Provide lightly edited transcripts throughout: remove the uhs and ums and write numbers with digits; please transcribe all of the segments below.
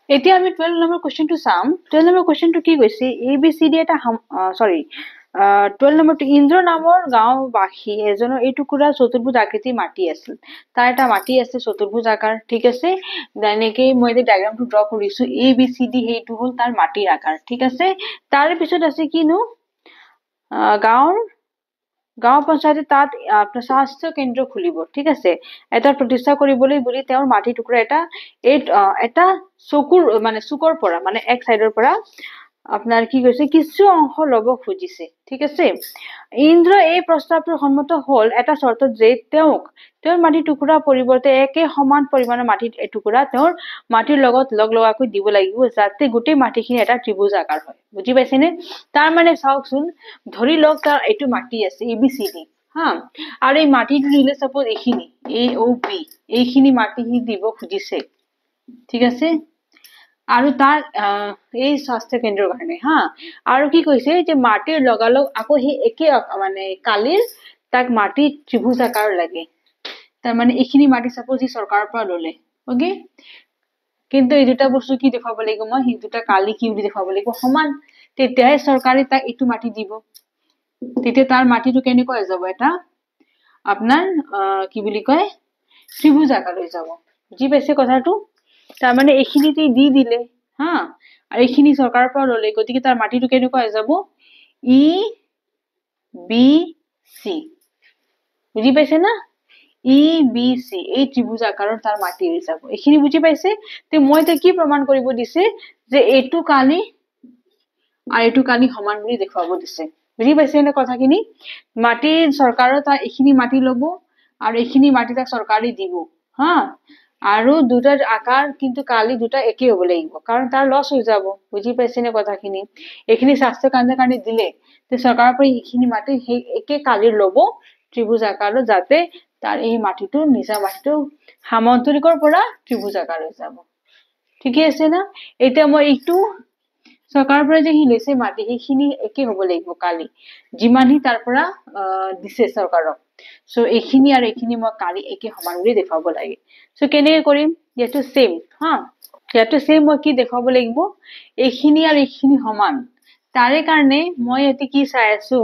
এতিয়া আমি 12 নম্বৰ কোৱেশ্চনটো চাম 12 নম্বৰ কোৱেশ্চনটো কি কৈছে ABCD এটা সৰি 12 নম্বৰটো ইন্দ্ৰ নামৰ গাঁওবাসী এজনৰ এই টুকুৰা চতুৰ্ভুজ আকৃতিৰ মাটি আছিল তাৰ এটা মাটি আছে চতুৰ্ভুজ আকাৰ ঠিক আছে এনেকৈ মই এই ডায়াগ্ৰামটো ড্ৰ কৰিছো ABCD হেইটো হল তাৰ মাটিৰ আকাৰ ঠিক আছে তাৰ পিছত আছে কিনো গাঁও পঞ্চায়তে তাত আপোনাৰ স্বাস্থ্য কেন্দ্ৰ খুলিব ঠিক আছে এটা প্ৰতিষ্ঠা কৰিবলৈ বুলি তেওঁৰ মাটি টুকুৰা এটা চুকৰ পৰা মানে এক সাইডৰ পৰা আপনাৰ কি কৈছে কিছু অংশ লব খুজিছে ঠিক আছে ইন্দ্ৰ এই প্ৰস্তাৱটোৰ সন্মত হল এটা শৰ্তত যে তেওঁৰ মাটি টুকুৰা পৰিৱৰ্তে একে সমান পৰিমাণৰ মাটি টুকুৰা তেওঁৰ মাটিৰ লগত লগাকৈ দিব লাগিব যাতে গোটেই মাটিখিনি এটা ত্ৰিভুজ আকাৰ হয় বুজি পাইছেনে তাৰ মানে চাওকচোন ধৰি লওক তাৰ এইটো মাটি আছে ABCD হা আৰু এই মাটিটো দিলে সাপোজ এইখিনি AOB এইখিনি মাটি হি দিব খুজিছে ঠিক আছে আৰু তাৰ এই স্বাস্থ্য কেন্দ্ৰৰ কাৰণে হা আৰু কি কৈছে যে মাটিৰ লগালগ আকৌ হি একে মানে কালিৰ তাক মাটি ত্ৰিভুজ আকাৰ লাগে তাৰ মানে এইখিনি মাটি সাপোজ হি চৰকাৰৰ পৰা ললে ওকে কিন্তু এই দুটা বস্তু কি দেখাব লাগিব মই হি দুটা কালি কি বুলি দেখাব লাগিব সমান তেতিয়াহে চৰকাৰে তাক এইটো মাটি দিব তেতিয়া তাৰ মাটিটো কেনেকৈ হৈ যাব এটা আপোনাৰ কি বুলি কয় ত্ৰিভুজ আকাৰ হৈ যাব বুজি পাইছে কথাটো তাৰ মানে এইখিনিতে দি দিলে হা আৰু এইখিনি চৰকাৰৰ পৰা ললে গতিকে তাৰ মাটিটো কেনেকৈ হৈ যাব EBC বুজি পাইছে না EBC এই ত্ৰিভুজ আকাৰৰ তাৰ মাটি হৈ যাব এইখিনি বুজি পাইছে তে মই তে কি প্ৰমাণ কৰিব দিছে যে এইটো কালি আৰু এইটো কালি সমান বুলি দেখুৱাব দিছে বুজি পাইছে না কথাখিনি মাটি চৰকাৰৰ তাৰ এইখিনি মাটি লব আৰু এইখিনি মাটি তাক চৰকাৰে দিব হা আৰু দুটাৰ আকাৰ কিন্তু কালি দুটা একে হ'ব লাগিব কাৰণ তাৰ লস হৈ যাব বুজি পাইছে না কথাখিনি এইখিনি স্বাস্থ্য কেন্দ্ৰৰ কাৰণে দিলে তে চৰকাৰৰ পৰা এইখিনি মাটি একে কালিৰ লব ত্ৰিভুজ আকাৰৰ যাতে তাৰ এই মাটিটো নিজা মাটিটো সামন্তৰিকৰ পৰা ত্ৰিভুজ আকাৰ হৈ যাব ঠিক আছে না এতিয়া মই এইটো চৰকাৰৰ পৰা যে লৈছে মাটি এইখিনি একে হ'ব লাগিব কালি যিমান হি তাৰ পৰা দিছে চৰকাৰক সো এইখিনি আৰু এইখিনি মই কালি একে সমান বুলি দেখাব লাগে সো কেনেকৈ কৰিম ইয়াটো সেম হা ইয়াটো সেম মই কি দেখাব লাগিব এইখিনি আৰু এইখিনি সমান তাৰে কাৰণে মই এতি কি চাই আছো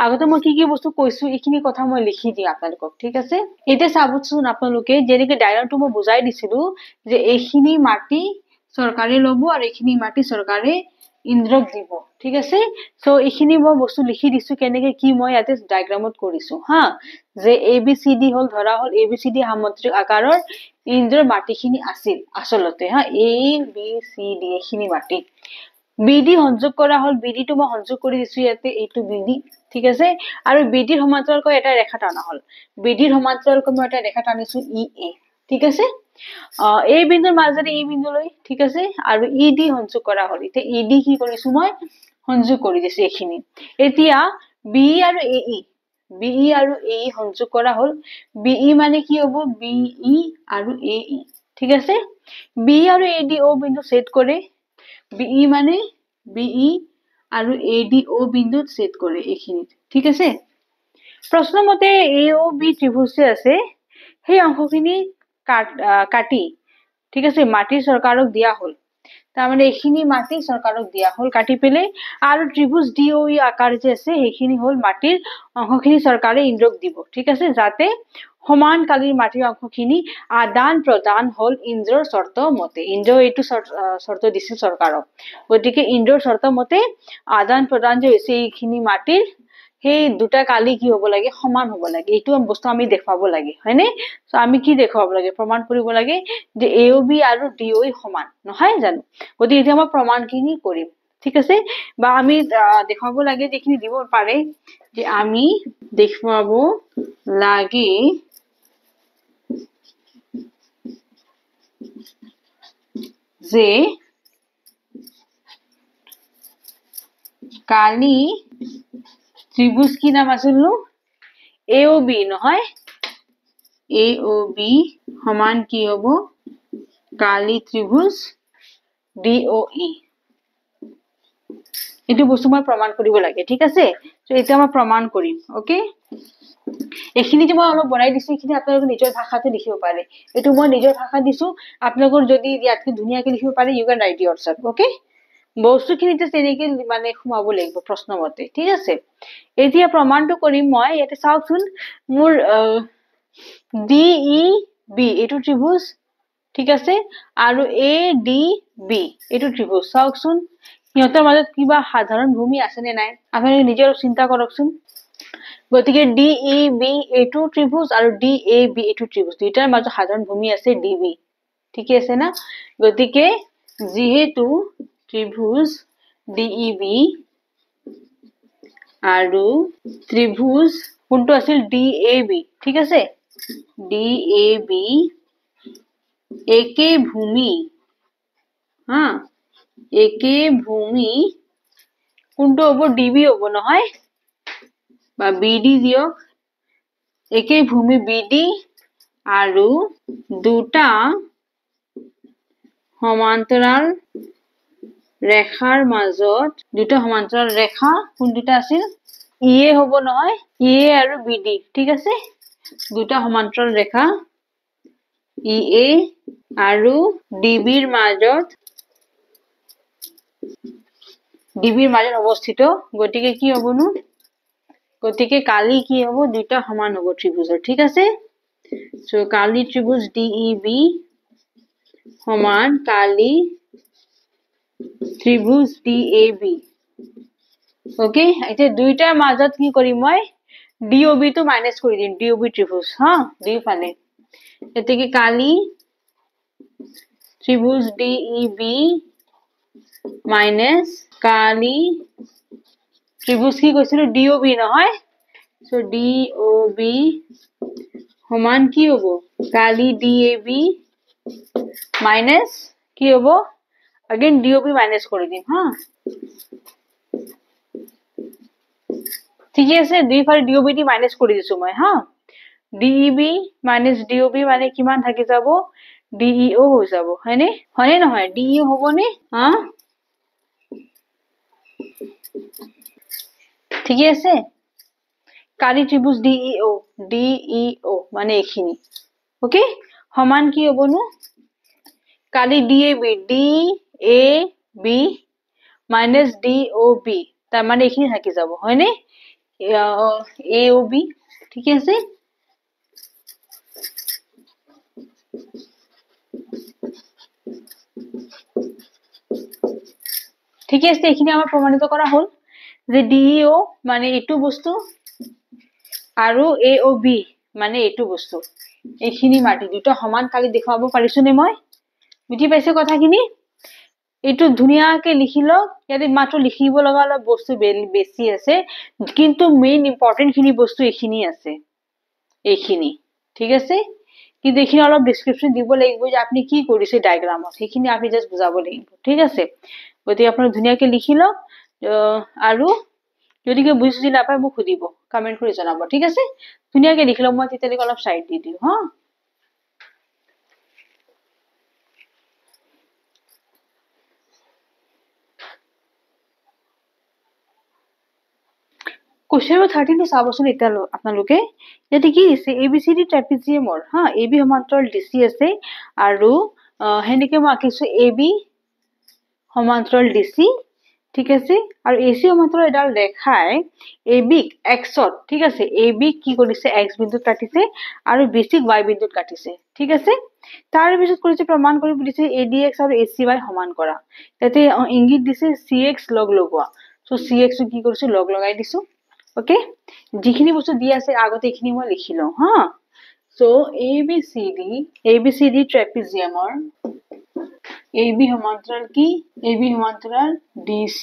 আগতে মই কি বস্তু কৈছো এইখিনি কথা মই লিখি দিম আপোনালোকক ঠিক আছে এতিয়া চাবচোন আপোনালোকে যেনেকৈ ডায়াগ্ৰামটো মই বুজাই দিছিলো যে এইখিনি মাটি চৰকাৰে লব আৰু এইখিনি মাটি চৰকাৰে ইন্দ্ৰক দিব ঠিক আছে সো এইখিনি মই বস্তু লিখি দিছো কেনেকৈ কি মই ইয়াতে ডায়াগ্ৰামত কৰিছো হা যে ABCD হল ধৰা হল ABCD সামুদ্ৰিক আকাৰৰ ইন্দ্ৰৰ মাটিখিনি আছিল আসলতে হা ABCD এইখিনি মাটি BD সংযোগ কৰা হল BD টো মই সংযোগ কৰি দিছো ইয়াতে এইটো BD ঠিক আছে আৰু BD ৰ সমান্তৰালকৈ এটা ৰেখা টানা হল BD ৰ সমান্তৰালকৈ মই এটা ৰেখা টানিছো EA ঠিক আছে এই বিন্দুৰ মাজেৰে এই বিন্দুলৈ ঠিক আছে আৰু ED সংযোগ কৰা হল এতিয়া ED কি কৰিছো মই সংযোগ কৰি দিছো এইখিনি এতিয়া BE আৰু AE সংযোগ কৰা হল BE মানে কি হ'ব BE আৰু AE ঠিক আছে BE আৰু AD O বিন্দু ছেদ কৰে BE মানে BE আৰু AD O বিন্দুত ছেদ কৰে এইখিনি ঠিক আছে প্ৰশ্ন মতে AOB ত্ৰিভুজ আছে সেই অংশখিনি কাটি ঠিক আছে মাটি চৰকাৰক দিয়া হল তাৰ মানে এইখিনি মাটি চৰকাৰক দিয়া হল কাটি পেলে আৰু ত্ৰিভুজ DOE আকাৰ যে আছে সেইখিনি হল মাটিৰ অংশখিনি চৰকাৰে ইন্দ্ৰক দিব ঠিক আছে যাতে সমান কালিৰ মাটিৰ অংশখিনি আদান প্ৰদান হল ইন্দ্ৰৰ শৰ্ত মতে ইন্দ্ৰ এইটো শৰ্ত দিছিল চৰকাৰক গতিকে ইন্দ্ৰৰ শৰ্ত মতে আদান প্ৰদান যে হৈছে এইখিনি মাটিৰ সেই দুটা কালি কি হ'ব লাগে সমান হ'ব লাগে এইটো বস্তু আমি দেখাব লাগে হয়নে সো আমি কি দেখাব লাগে প্ৰমাণ কৰিব লাগে যে AOB আৰু DOE সমান নহয় জানো গতিকে এতিয়া মই প্ৰমাণখিনি কৰিম ঠিক আছে বা আমি দেখাব লাগে যেখিনি দিব পাৰে যে আমি দেখুৱাব লাগে যে কালি ত্রিভুজ কি নাম আছিল নো AOB নহয় AOB সমান কি হ'ব কালি ত্রিভুজ DOE এটো বস্তু মই প্ৰমাণ কৰিব লাগে ঠিক আছে সো এটা মই প্ৰমাণ কৰিম ওকে এইখিনি যে মই অলপ বনাই দিছো এইখিনি আপোনালোকে নিজৰ ভাষাতে লিখিব পাৰে এটো মই নিজৰ ভাষা দিছো আপোনালোকৰ যদি ইয়াতকে ধুনীয়াকে লিখিব পাৰে ইউ ক্যান ৰাইট ইয়োৰসেল্ফ ওকে বস্তুখিনি যে তেনেকে মানে খুমাব লাগিব প্ৰশ্ন মতে ঠিক আছে এতিয়া প্ৰমাণটো কৰিম মই ইয়াতে চাওকচোন মোৰ ডি ই বি এটো ত্ৰিভুজ ঠিক আছে আৰু এ ডি বি এটো ত্ৰিভুজ চাওকচোন সিহঁতৰ মাজত কিবা সাধাৰণ ভূমি আছে নে নাই আপোনালোকে নিজৰ চিন্তা কৰকচোন গতিকে ডি ই বি এটো ত্ৰিভুজ আৰু ডি এ বি এটো ত্ৰিভুজ দুইটাৰ মাজত সাধাৰণ ভূমি আছে ডি বি ঠিক আছে না গতিকে যেহেতু ত্ৰিভুজ ডি ই বি আৰু ত্ৰিভুজ কোনটো আছিল ডি এ বি ঠিক আছে ডি এ বি একে ভূমি হ্যাঁ একে ভূমি কোনটো হ'ব ডিবি হ'ব নহয় বা বিডি দিয়ক একে ভূমি বিডি আৰু দুটা সমান্তৰাল ৰেখাৰ মাজত দুটা সমান্তৰাল ৰেখা কোন দুটা আছিল ইএ হ'ব নহয় ইএ আৰু বিডি ঠিক আছে দুটা সমান্তৰাল ৰেখা ইএ আৰু ডিবিৰ মাজত অৱস্থিত গতিকে কি হ'বনো গতিকে কালি কি হ'ব দুটা সমান হ'ব ত্ৰিভুজৰ ঠিক আছে সো কালি ত্ৰিভুজ ডিইবি সমান কালি ত্ৰিভুজ ডিএবি ওকে এতিয়া দুইটাৰ মাজত কি কৰিম মই ডিওবি টো মাইনাস কৰি দিম ডিওবি ত্ৰিভুজ হা দুইফালে এতেকে কালি ত্ৰিভুজ ডিইবি মাইনাস কালি ত্রিভুজ কি কৈছিলো ডিওবি নহয় সো ডিওবি সমান কি হ'ব কালি ডিএবি মাইনাস কি হ'ব अगेन ডিওবি মাইনাস কৰি দিম হা ঠিক আছে দুইফালে ডিওবি দি মাইনাস কৰি দিছো মই হা ডিইবি মাইনাস ডিওবি মানে কিমান থাকি যাব ডিইও হৈ যাব হয়নে হয়নে নহয় ডিইও হ'বনে হা ঠিক আছে কালি ত্রিভুজ ডিইও মানে এখিনি ওকে সমান কি হ'বনো কালি ডিএবি ডিএবি মাইনাস ডিওবি তার মানে এখিনি থাকি যাব হয়নে এওবি ঠিক আছে ঠিক আছে এখিনি আমাৰ প্ৰমাণিত কৰা হ'ল যে ডিইও মানে এটো বস্তু আৰু এওবি মানে এটো বস্তু এখিনি মাটি দুটো সমান কালি দেখাব পাৰিছো নে মই বুজি পাইছে কথাখিনি এটো ধুনিয়াকে লিখিলো ইয়াতে মাত্ৰ লিখিব লগা অলপ বস্তু বেছি আছে কিন্তু মেইন ইম্পৰ্টেন্ট খিনি বস্তু এখিনি আছে এখিনি ঠিক আছে কিন্তু এখিনি অলপ ডেসক্ৰিপচন দিব লাগিব যে আপুনি কি কৰিছে ডায়াগ্ৰামত সেইখিনি আপুনি জাস্ট বুজাব লাগিব ঠিক আছে গতি আপুনি ধুনিয়াকে লিখিলো আৰু যদি কি বুজি নাপায় মোক খুদিব কমেন্ট কৰি জনাব ঠিক আছে ধুনিয়াকে লিখিলো মই তেতিয়ালৈকে অলপ সাইড দি দিও হা Question number 13 to চাবচোন এটা আপোনালোকে ইয়াতে কি দিছে ABCD ট্ৰাপিজিয়ামৰ হা AB সমান্তৰাল DC আছে আৰু হেনেকে মই আঁকিছো AB সমান্তৰাল DC ঠিক আছে আৰু AC সমান্তৰাল এডাল ৰেখাই AB x ত ঠিক আছে AB কি কৰিছে x বিন্দুত কাটিছে আৰু BC y বিন্দুত কাটিছে ঠিক আছে তাৰ পিছত কৰিছে প্ৰমাণ কৰি বুলিছে ADX আৰু ACY সমান কৰা তাতে ইংগিত দিছে CX লগ লগোৱা সো CX কি কৰিছে লগ লগাই দিছো ओके जिखिनि बस्तु দিয়া আছে আগতে এখিনি মই লিখিলো হা সো ABCD ট্ৰাপিজিয়ামৰ AB সমান্তৰাল কি AB সমান্তৰাল DC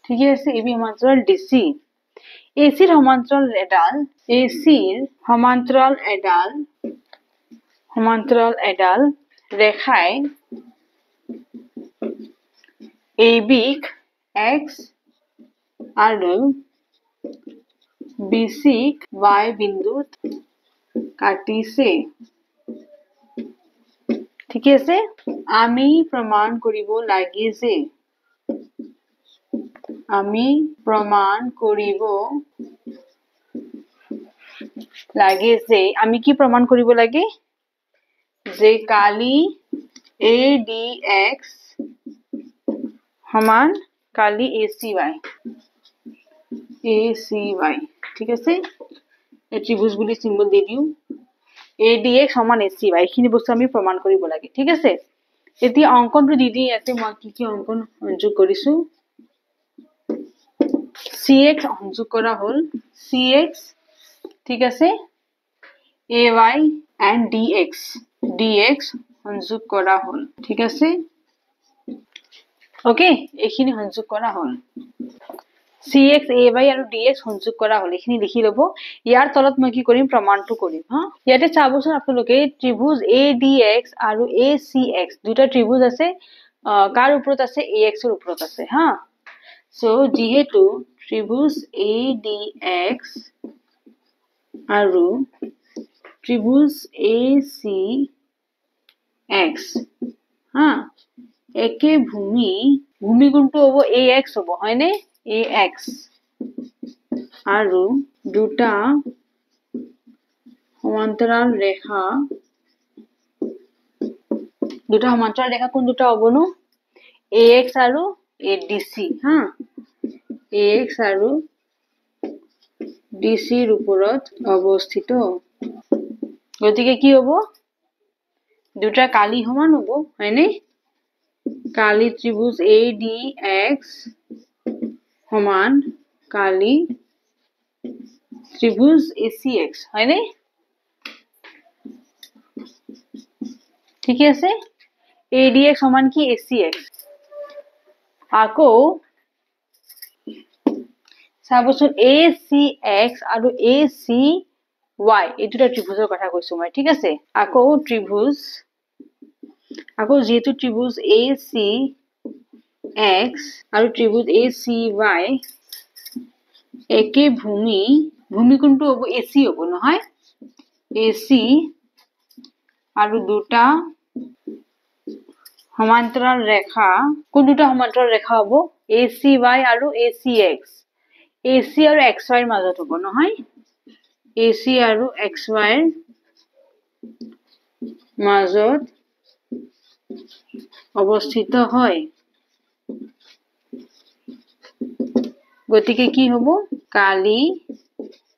ঠিক আছে AB সমান্তৰাল DC AC ৰ সমান্তৰাল ৰেখাই AB x আৰু BC y বিন্দুত কাটিছে ঠিক আছে আমি প্ৰমাণ কৰিব লাগি যে আমি প্ৰমাণ কৰিব লাগে যে আমি কি প্ৰমাণ কৰিব লাগে যে কালি ADX সমান কালি ACY ঠিক আছে এই ত্ৰিভুজ বুলি সিম্বল দি দিও ADX সমান ACY এইখিনি বস্তু আমি প্ৰমাণ কৰিব লাগে ঠিক আছে এতিয়া অঙ্কনটো দি দি ইয়াতে মই কি অঙ্কন যোগ কৰিছো CX সংযোগ কৰা হল CX ঠিক আছে AY and DX সংযোগ কৰা হল ঠিক আছে ওকে এইখিনি সংযোগ কৰা হল CX AY আৰু DX সংযোগ কৰা হল এইখিনি লিখি লব ইয়াৰ তলত মই কি কৰিম প্ৰমাণটো কৰিম হা ইয়াতে চাবচোন আপোনালোকে ত্ৰিভুজ ADX আৰু ACX দুটা ত্ৰিভুজ আছে কাৰ ওপৰত আছে AX ৰ ওপৰত আছে হা সো যেহেতু ত্ৰিভুজ ADX আৰু ত্ৰিভুজ ACX হা একে ভূমি কোনটো হ'ব AX হ'ব হয়নে AX আৰু দুটা সমান্তৰাল ৰেখা কোন দুটা হ'বনো AX আৰু ADC হা AX আৰু DC ৰ ওপৰত অৱস্থিত গতিকে কি হ'ব দুটা কালি সমান হ'ব হয়নে কালি ত্ৰিভুজ ADX সমান কালি ত্রিভুজ ACX হয়নে ঠিক আছে ADX সমান কি ACX আকৌ চাবচোন ACX আৰু ACY এই দুটা ত্ৰিভুজৰ কথা কৈছো মই ঠিক আছে আকৌ যেহেতু ত্ৰিভুজ ACX আৰু ত্ৰিভুজ ACY একে ভূমি কোনটো হ'ব AC হ'ব নহয় AC আৰু দুটা সমান্তৰাল ৰেখা কোন দুটা সমান্তৰাল ৰেখা হ'ব ACY আৰু ACX AC আৰু XY ৰ মাজত হ'ব নহয় AC আৰু XY ৰ মাজত অৱস্থিত হয় গতিকে কি হ'ব কালি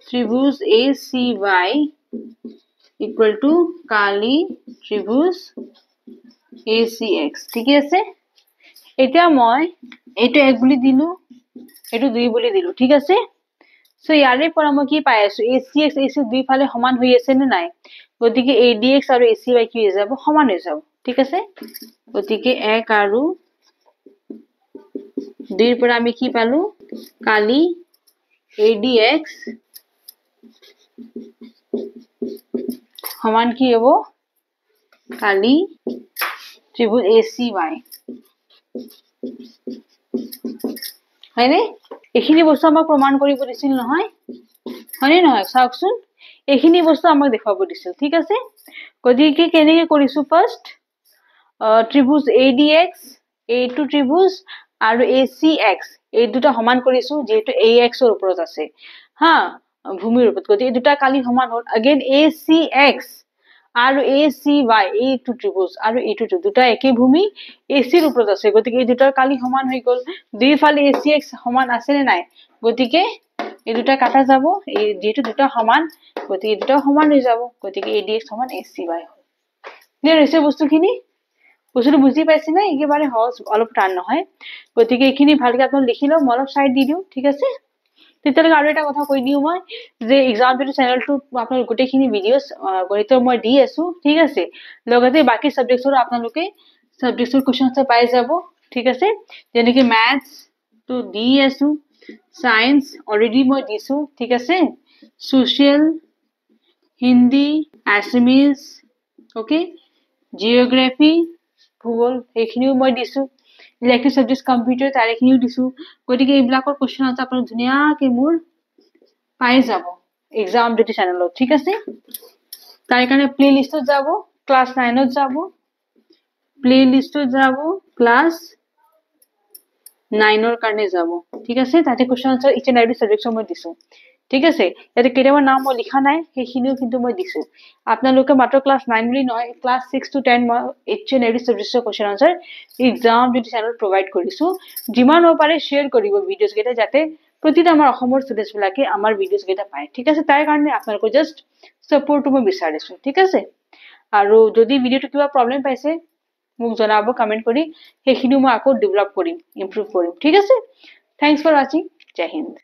ত্ৰিভুজ ACY equal to Kali ত্ৰিভুজ ACX ঠিক আছে এতিয়া মই এটো 1 বুলি দিলু এটো 2 বুলি দিলু ঠিক আছে সো ইয়াৰে পৰা মই কি পাই আছো ACX AC দুই ফালে সমান হৈ আছে নে নাই গতিকে ADX আৰু ACY কি হৈ যাব সমান হৈ যাব ঠিক আছে গতিকে 1 আৰু 2 ৰ পৰা আমি কি পালো কালি ADX সমান কি হ'ব কালি ত্রিভুজ ACY হয়নে এইখিনি বস্তু আমাক প্ৰমাণ কৰিব দিছিল নহয় হয়নে নহয় চাওকচোন এইখিনি বস্তু আমাক দেখাব দিছিল ঠিক আছে গতিকে কেনেকৈ কৰিছো ফাৰ্স্ট ত্ৰিভুজ ADX এইটো ত্ৰিভুজ আৰু ACX এই দুটা সমান কৰিছো যেহেতু AX ৰ ওপৰত আছে হা ভূমিৰ ওপৰত গতিকে এই দুটা কালি সমান হ'ল अगेन ACX আৰু ACY এইটো ত্ৰিভুজ আৰু এইটো দুটা একে ভূমি AC ৰ ওপৰত আছে গতিকে এই দুটাৰ কালি সমান হৈ গল দুই ফালে ACX সমান আছে নে নাই গতিকে এই দুটা কাটা যাব এই যেহেতু দুটা সমান গতিকে এই দুটা সমান হৈ যাব গতিকে ADX সমান ACY হ'ল ক্লিয়াৰ হৈছে বস্তুখিনি বস্তুটো বুজি পাইছে না একেবাৰে সহজ অলপ টান নহয় গতিকে এইখিনি ভালকৈ আপোনালোকে লিখি লওক মই অলপ সাইড দি দিও ঠিক আছে তেতিয়ালৈকে আৰু এটা কথা কৈ দিও মই যে এক্সাম পেটো চেনেলটো আপোনালোক গোটেইখিনি ভিডিওস গণিতৰ মই দি আছো ঠিক আছে লগতে বাকি সাবজেক্টছৰ আপোনালোকে সাবজেক্টছৰ কোৱেশ্চনছ পাই যাব ঠিক আছে যেনেকৈ ম্যাথছ তো দি আছো সায়েন্স অলৰেডি মই দিছো ঠিক আছে social Hindi Assamese okay geography ভূগোল এইখিনিও মই দিছো ইলেক্টিভ সাবজেক্টছ কম্পিউটাৰ তাৰেখিনিও দিছো গতিকে এইবিলাকৰ কোৱেশ্চন আছে আপোনালোক ধুনীয়াকৈ মোৰ পাই যাব এক্সাম ডেটি চেনেলত ঠিক আছে তাৰ কাৰণে প্লেলিষ্টত যাব ক্লাস 9ত যাব প্লেলিষ্টত যাব ক্লাস 9 ৰ কাৰণে যাব ঠিক আছে তাতে কোৱেশ্চন আছে ইচ এণ্ড এভৰি সাবজেক্টৰ মই দিছো ঠিক আছে ইয়াতে কেতিয়াবা নাম মই লিখা নাই সেইখিনিও কিন্তু মই দিছো আপোনালোকে মাত্ৰ ক্লাছ 9 বুলি নহয় ক্লাছ 6 to 10 মই each and every subject question answer exam যদি চেনেল প্ৰভাইড কৰিছো যিমান পাৰে শেয়াৰ কৰিব ভিডিওছ কেইটা যাতে প্ৰতিটা আমাৰ অসমৰ ষ্টুডেন্টছ বিলাকে আমাৰ ভিডিওছ কেইটা পায় ঠিক আছে তাৰ কাৰণে আপোনালোকে জাস্ট সাপোৰ্ট মই বিচাৰিছো ঠিক আছে আৰু যদি ভিডিওটো কিবা প্ৰবলেম পাইছে মোক জনাব কমেন্ট কৰি সেইখিনি মই আকৌ ডেভেলপ কৰিম ইমপ্ৰুভ কৰিম ঠিক আছে থ্যাঙ্কস ফৰ ওয়াচিং জয় হিন্দ